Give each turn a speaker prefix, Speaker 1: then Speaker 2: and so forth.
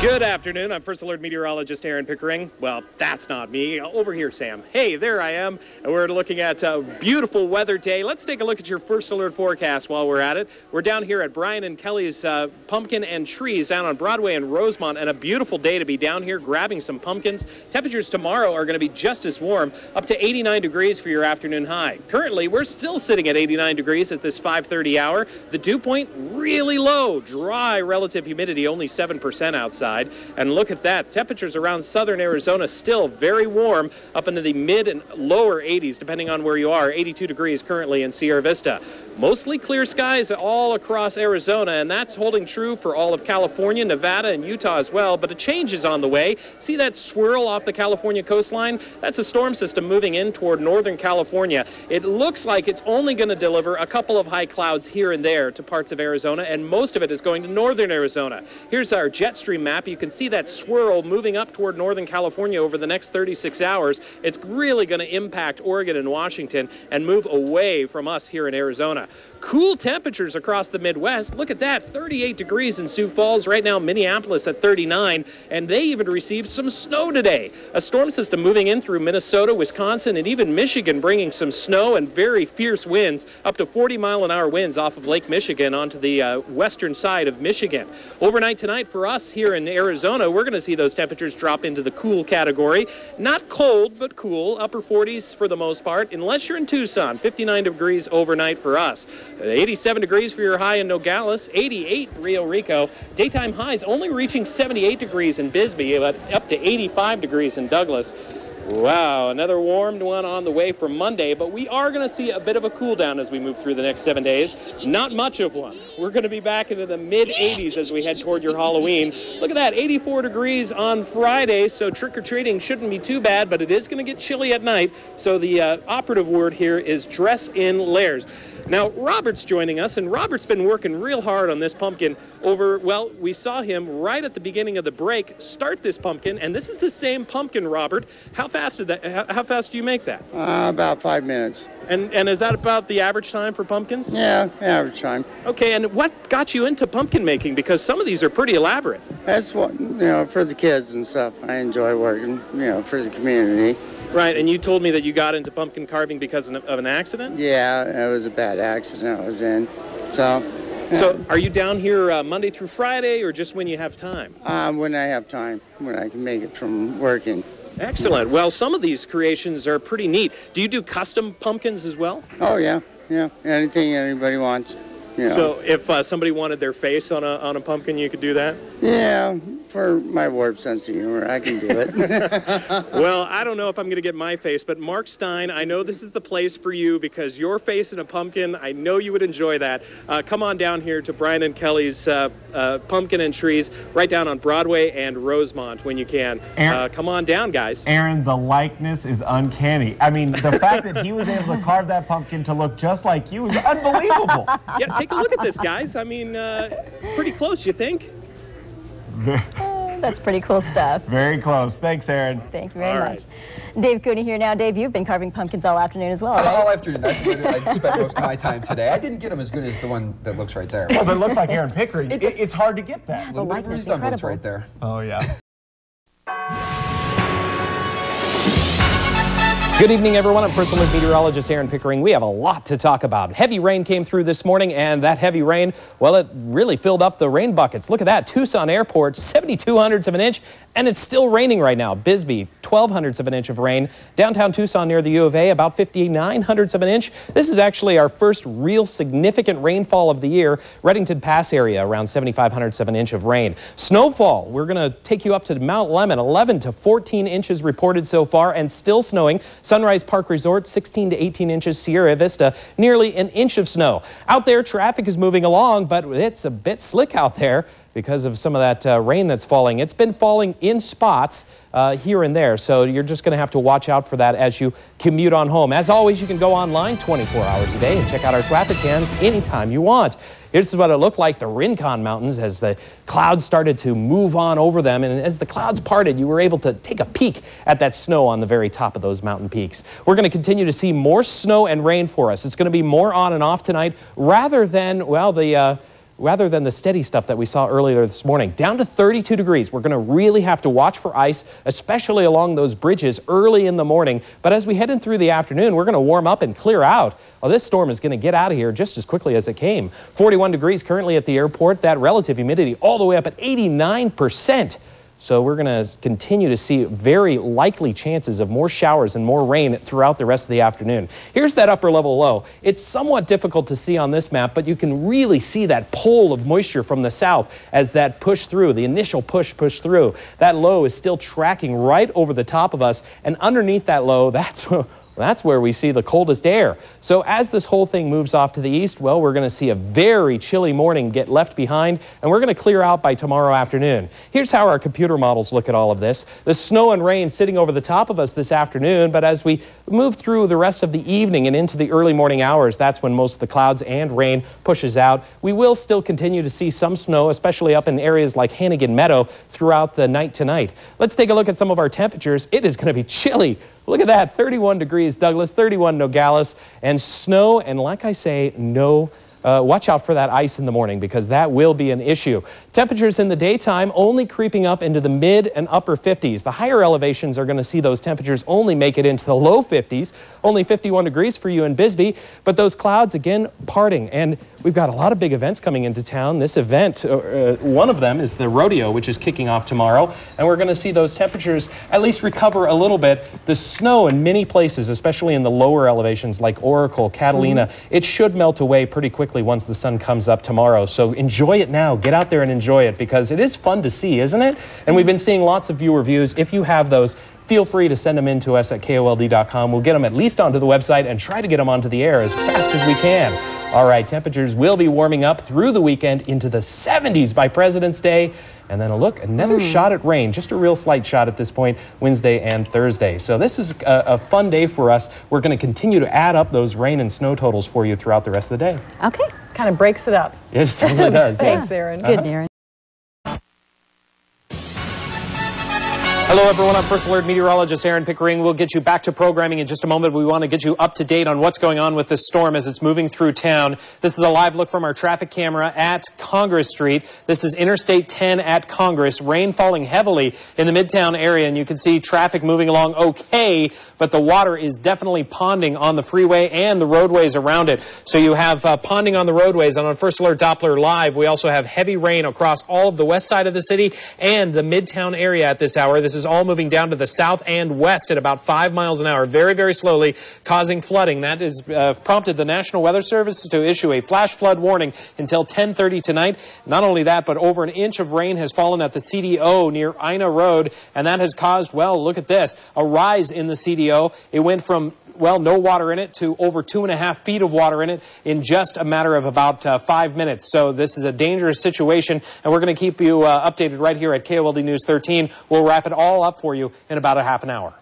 Speaker 1: Good afternoon. I'm First Alert Meteorologist Aaron Pickering. Well, that's not me. Over here, Sam. Hey, there I am. And we're looking at a beautiful weather day. Let's take a look at your First Alert forecast while we're at it. We're down here at Brian and Kelly's Pumpkin and Trees down on Broadway and Rosemont, and a beautiful day to be down here grabbing some pumpkins. Temperatures tomorrow are going to be just as warm, up to 89 degrees for your afternoon high. Currently, we're still sitting at 89 degrees at this 5:30 hour. The dew point really low, dry relative humidity, only 7% outside. And look at that. Temperatures around southern Arizona still very warm, up into the mid and lower 80s, depending on where you are. 82 degrees currently in Sierra Vista. Mostly clear skies all across Arizona, and that's holding true for all of California, Nevada, and Utah as well. But a change is on the way. See that swirl off the California coastline? That's a storm system moving in toward northern California. It looks like it's only going to deliver a couple of high clouds here and there to parts of Arizona, and most of it is going to northern Arizona. Here's our jet stream map. You can see that swirl moving up toward northern California over the next 36 hours. It's really going to impact Oregon and Washington and move away from us here in Arizona. Cool temperatures across the Midwest. Look at that, 38 degrees in Sioux Falls. Right now, Minneapolis at 39, and they even received some snow today. A storm system moving in through Minnesota, Wisconsin, and even Michigan, bringing some snow and very fierce winds, up to 40-mile-an-hour winds off of Lake Michigan onto the western side of Michigan. Overnight tonight for us here in Arizona, we're going to see those temperatures drop into the cool category. Not cold, but cool, upper 40s for the most part, unless you're in Tucson. 59 degrees overnight for us. 87 degrees for your high in Nogales, 88 Rio Rico. Daytime highs only reaching 78 degrees in Bisbee, but up to 85 degrees in Douglas. Wow, another warm one on the way for Monday, but we are going to see a bit of a cool down as we move through the next 7 days. Not much of one. We're going to be back into the mid-80s as we head toward your Halloween. Look at that, 84 degrees on Friday, so trick-or-treating shouldn't be too bad, but it is going to get chilly at night, so the operative word here is dress in layers. Now, Robert's joining us, and Robert's been working real hard on this pumpkin well, we saw him right at the beginning of the break start this pumpkin, and this is the same pumpkin, Robert. How fast do you make that?
Speaker 2: About 5 minutes.
Speaker 1: And is that about the average time for pumpkins?
Speaker 2: Yeah, average time.
Speaker 1: Okay, and what got you into pumpkin making? Because some of these are pretty elaborate.
Speaker 2: That's what, for the kids and stuff. I enjoy working, for the community.
Speaker 1: Right, and you told me that you got into pumpkin carving because of an accident?
Speaker 2: Yeah, it was a bad accident I was in.
Speaker 1: So are you down here Monday through Friday, or just when you have time?
Speaker 2: When I have time, when I can make it from working.
Speaker 1: Excellent. Well, some of these creations are pretty neat. Do you do custom pumpkins as well?
Speaker 2: Oh, yeah. Anything anybody wants.
Speaker 1: So if somebody wanted their face on a pumpkin, you could do that?
Speaker 2: Yeah, for my warped sense of humor, I can do it.
Speaker 1: Well, I don't know if I'm going to get my face, but Mark Stein, I know this is the place for you because your face in a pumpkin, I know you would enjoy that. Come on down here to Brian and Kelly's Pumpkin and Trees, right down on Broadway and Rosemont when you can. Come on down, guys.
Speaker 3: Aaron, the likeness is uncanny. I mean, the fact that he was able to carve that pumpkin to look just like you is unbelievable.
Speaker 1: Yeah, take a look at this, guys. I mean, pretty close, you think?
Speaker 4: That's pretty cool stuff.
Speaker 3: Very close. Thanks, Aaron.
Speaker 4: Thank you very much. Dave Cooney here now. Dave, you've been carving pumpkins all afternoon as well, right?
Speaker 5: All afternoon. That's where I spent most of my time today. I didn't get them as good as the one that looks right there.
Speaker 3: Well, that looks like Aaron Pickering. It's hard to get that.
Speaker 4: Yeah, the likeness, incredible.
Speaker 5: Right there.
Speaker 3: Oh, yeah.
Speaker 1: Good evening, everyone. I'm First Alert Meteorologist Aaron Pickering. We have a lot to talk about. Heavy rain came through this morning, and that heavy rain, well, it really filled up the rain buckets. Look at that. Tucson Airport, 72/100 of an inch, and it's still raining right now. Bisbee, 12/100 of an inch of rain. Downtown Tucson near the U of A, about 59/100 of an inch. This is actually our first real significant rainfall of the year. Reddington Pass area, around 75/100 of an inch of rain. Snowfall, we're going to take you up to Mount Lemmon, 11 to 14 inches reported so far, and still snowing. Sunrise Park Resort, 16 to 18 inches. Sierra Vista, nearly an inch of snow. Out there, traffic is moving along, but it's a bit slick out there because of some of that rain that's falling. It's been falling in spots here and there, so you're just going to have to watch out for that as you commute on home. As always, you can go online 24 hours a day and check out our traffic cams anytime you want. Here's what it looked like, the Rincon Mountains, as the clouds started to move on over them. And as the clouds parted, you were able to take a peek at that snow on the very top of those mountain peaks. We're going to continue to see more snow and rain for us. It's going to be more on and off tonight rather than, well, the rather than the steady stuff that we saw earlier this morning. Down to 32 degrees. We're going to really have to watch for ice, especially along those bridges early in the morning. But as we head in through the afternoon, we're going to warm up and clear out. Well, this storm is going to get out of here just as quickly as it came. 41 degrees currently at the airport. That relative humidity all the way up at 89%. So we're going to continue to see very likely chances of more showers and more rain throughout the rest of the afternoon. Here's that upper level low. It's somewhat difficult to see on this map, but you can really see that pole of moisture from the south as that push through, the initial push through. That low is still tracking right over the top of us, and underneath that low, that's where we see the coldest air. So as this whole thing moves off to the east, well, we're going to see a very chilly morning get left behind, and we're going to clear out by tomorrow afternoon. Here's how our computer models look at all of this. The snow and rain sitting over the top of us this afternoon, but as we move through the rest of the evening and into the early morning hours, that's when most of the clouds and rain pushes out. We will still continue to see some snow, especially up in areas like Hannigan Meadow throughout the night tonight. Let's take a look at some of our temperatures. It is going to be chilly. Look at that, 31 degrees Douglas, 31 Nogales, and snow, and like I say, watch out for that ice in the morning because that will be an issue. Temperatures in the daytime only creeping up into the mid and upper 50s. The higher elevations are going to see those temperatures only make it into the low 50s, only 51 degrees for you in Bisbee, but those clouds again parting, and we've got a lot of big events coming into town. This event, one of them is the rodeo, which is kicking off tomorrow, and we're going to see those temperatures at least recover a little bit. The snow in many places, especially in the lower elevations like Oracle, Catalina, it should melt away pretty quickly once the sun comes up tomorrow. So enjoy it now. Get out there and enjoy it because it is fun to see, isn't it? And we've been seeing lots of viewer views. If you have those, feel free to send them in to us at KOLD.com. We'll get them at least onto the website and try to get them onto the air as fast as we can. All right, temperatures will be warming up through the weekend into the 70s by President's Day. And then another shot at rain, just a real slight shot at this point, Wednesday and Thursday. So this is a fun day for us. We're going to continue to add up those rain and snow totals for you throughout the rest of the day.
Speaker 4: Okay.
Speaker 6: Kind of breaks it up.
Speaker 1: It certainly does.
Speaker 6: Thanks,
Speaker 1: yes.
Speaker 6: Aaron.
Speaker 4: Good, Aaron.
Speaker 1: Hello, everyone. I'm First Alert Meteorologist Aaron Pickering. We'll get you back to programming in just a moment. We want to get you up to date on what's going on with this storm as it's moving through town. This is a live look from our traffic camera at Congress Street. This is Interstate 10 at Congress. Rain falling heavily in the Midtown area, and you can see traffic moving along okay, but the water is definitely ponding on the freeway and the roadways around it. So you have ponding on the roadways, and on First Alert Doppler Live, we also have heavy rain across all of the west side of the city and the Midtown area at this hour. This is all moving down to the south and west at about 5 miles an hour, very, very slowly, causing flooding. That has prompted the National Weather Service to issue a flash flood warning until 10:30 tonight. Not only that, but over an inch of rain has fallen at the CDO near Ina Road, and that has caused, well, look at this, a rise in the CDO. It went from, well, no water in it to over 2.5 feet of water in it in just a matter of about 5 minutes. So this is a dangerous situation, and we're going to keep you updated right here at KOLD News 13. We'll wrap it all up for you in about a half an hour.